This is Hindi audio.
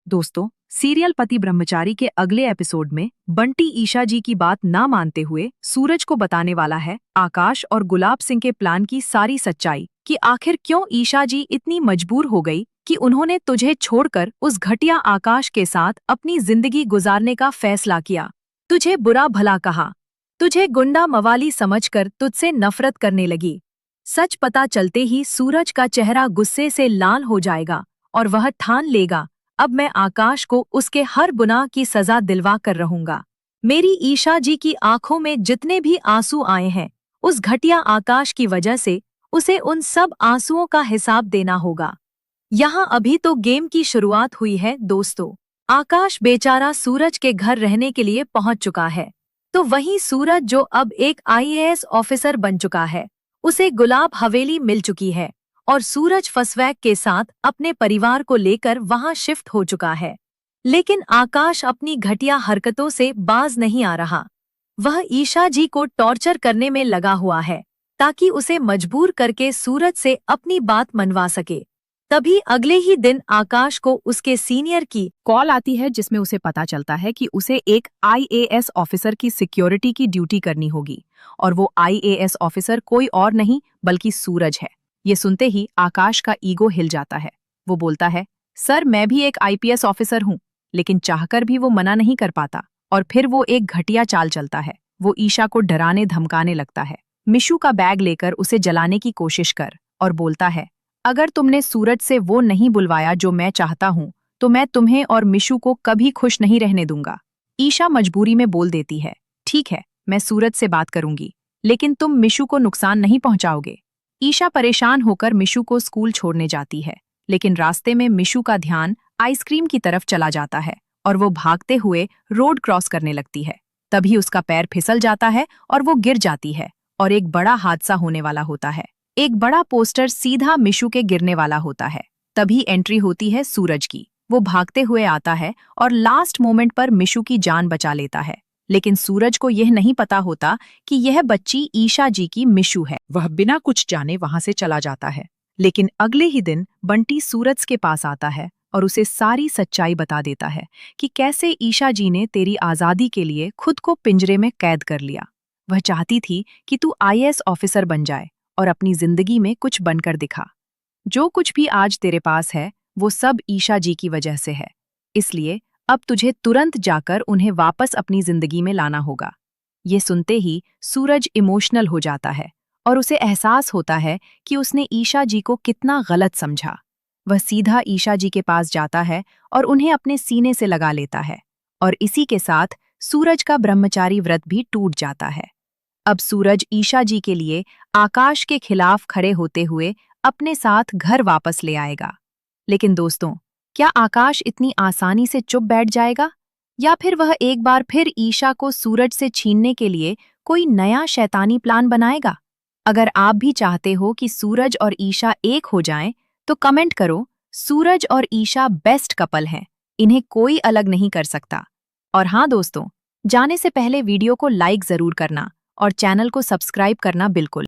दोस्तों, सीरियल पति ब्रह्मचारी के अगले एपिसोड में बंटी ईशा जी की बात ना मानते हुए सूरज को बताने वाला है आकाश और गुलाब सिंह के प्लान की सारी सच्चाई कि आखिर क्यों ईशा जी इतनी मजबूर हो गई कि उन्होंने तुझे छोड़कर उस घटिया आकाश के साथ अपनी जिंदगी गुजारने का फैसला किया। तुझे बुरा भला कहा, तुझे गुंडा मवाली समझकर तुझसे नफरत करने लगी। सच पता चलते ही सूरज का चेहरा गुस्से से लाल हो जाएगा और वह ठान लेगा, अब मैं आकाश को उसके हर गुनाह की सजा दिलवा कर रहूंगा। मेरी ईशा जी की आंखों में जितने भी आंसू आए हैं, उस घटिया आकाश की वजह से उसे उन सब आंसुओं का हिसाब देना होगा। यहाँ अभी तो गेम की शुरुआत हुई है दोस्तों। आकाश बेचारा सूरज के घर रहने के लिए पहुंच चुका है, तो वहीं सूरज जो अब एक आईएएस ऑफिसर बन चुका है, उसे गुलाब हवेली मिल चुकी है और सूरज फसवैक के साथ अपने परिवार को लेकर वहां शिफ्ट हो चुका है। लेकिन आकाश अपनी घटिया हरकतों से बाज नहीं आ रहा। वह ईशा जी को टॉर्चर करने में लगा हुआ है ताकि उसे मजबूर करके सूरज से अपनी बात मनवा सके। तभी अगले ही दिन आकाश को उसके सीनियर की कॉल आती है, जिसमें उसे पता चलता है कि उसे एक आईएएस ऑफिसर की सिक्योरिटी की ड्यूटी करनी होगी और वो आईएएस ऑफिसर कोई और नहीं बल्कि सूरज है। ये सुनते ही आकाश का ईगो हिल जाता है। वो बोलता है, सर मैं भी एक आईपीएस ऑफिसर हूँ, लेकिन चाहकर भी वो मना नहीं कर पाता। और फिर वो एक घटिया चाल चलता है। वो ईशा को डराने धमकाने लगता है। मिशु का बैग लेकर उसे जलाने की कोशिश कर और बोलता है, अगर तुमने सूरज से वो नहीं बुलवाया जो मैं चाहता हूँ, तो मैं तुम्हें और मिशु को कभी खुश नहीं रहने दूंगा। ईशा मजबूरी में बोल देती है, ठीक है, मैं सूरज से बात करूंगी, लेकिन तुम मिशु को नुकसान नहीं पहुंचाओगे। ईशा परेशान होकर मिशु को स्कूल छोड़ने जाती है, लेकिन रास्ते में मिशु का ध्यान आइसक्रीम की तरफ चला जाता है और वो भागते हुए रोड क्रॉस करने लगती है। तभी उसका पैर फिसल जाता है और वो गिर जाती है और एक बड़ा हादसा होने वाला होता है। एक बड़ा पोस्टर सीधा मिशु के गिरने वाला होता है। तभी एंट्री होती है सूरज की। वो भागते हुए आता है और लास्ट मोमेंट पर मिशु की जान बचा लेता है। लेकिन सूरज को यह नहीं पता होता कि यह बच्ची ईशा जी की मिशु है। वह बिना कुछ जाने वहां से चला जाता है। लेकिन अगले ही दिन बंटी सूरज के पास आता है और उसे सारी सच्चाई बता देता है कि कैसे ईशा जी ने तेरी आजादी के लिए खुद को पिंजरे में कैद कर लिया। वह चाहती थी कि तू आईएएस ऑफिसर बन जाए और अपनी जिंदगी में कुछ बनकर दिखा। जो कुछ भी आज तेरे पास है वो सब ईशा जी की वजह से है, इसलिए अब तुझे तुरंत जाकर उन्हें वापस अपनी जिंदगी में लाना होगा। ये सुनते ही सूरज इमोशनल हो जाता है और उसे एहसास होता है कि उसने ईशा जी को कितना गलत समझा। वह सीधा ईशा जी के पास जाता है और उन्हें अपने सीने से लगा लेता है और इसी के साथ सूरज का ब्रह्मचारी व्रत भी टूट जाता है। अब सूरज ईशा जी के लिए आकाश के खिलाफ खड़े होते हुए अपने साथ घर वापस ले आएगा। लेकिन दोस्तों, क्या आकाश इतनी आसानी से चुप बैठ जाएगा या फिर वह एक बार फिर ईशा को सूरज से छीनने के लिए कोई नया शैतानी प्लान बनाएगा? अगर आप भी चाहते हो कि सूरज और ईशा एक हो जाएं, तो कमेंट करो, सूरज और ईशा बेस्ट कपल हैं, इन्हें कोई अलग नहीं कर सकता। और हाँ दोस्तों, जाने से पहले वीडियो को लाइक जरूर करना और चैनल को सब्सक्राइब करना बिल्कुल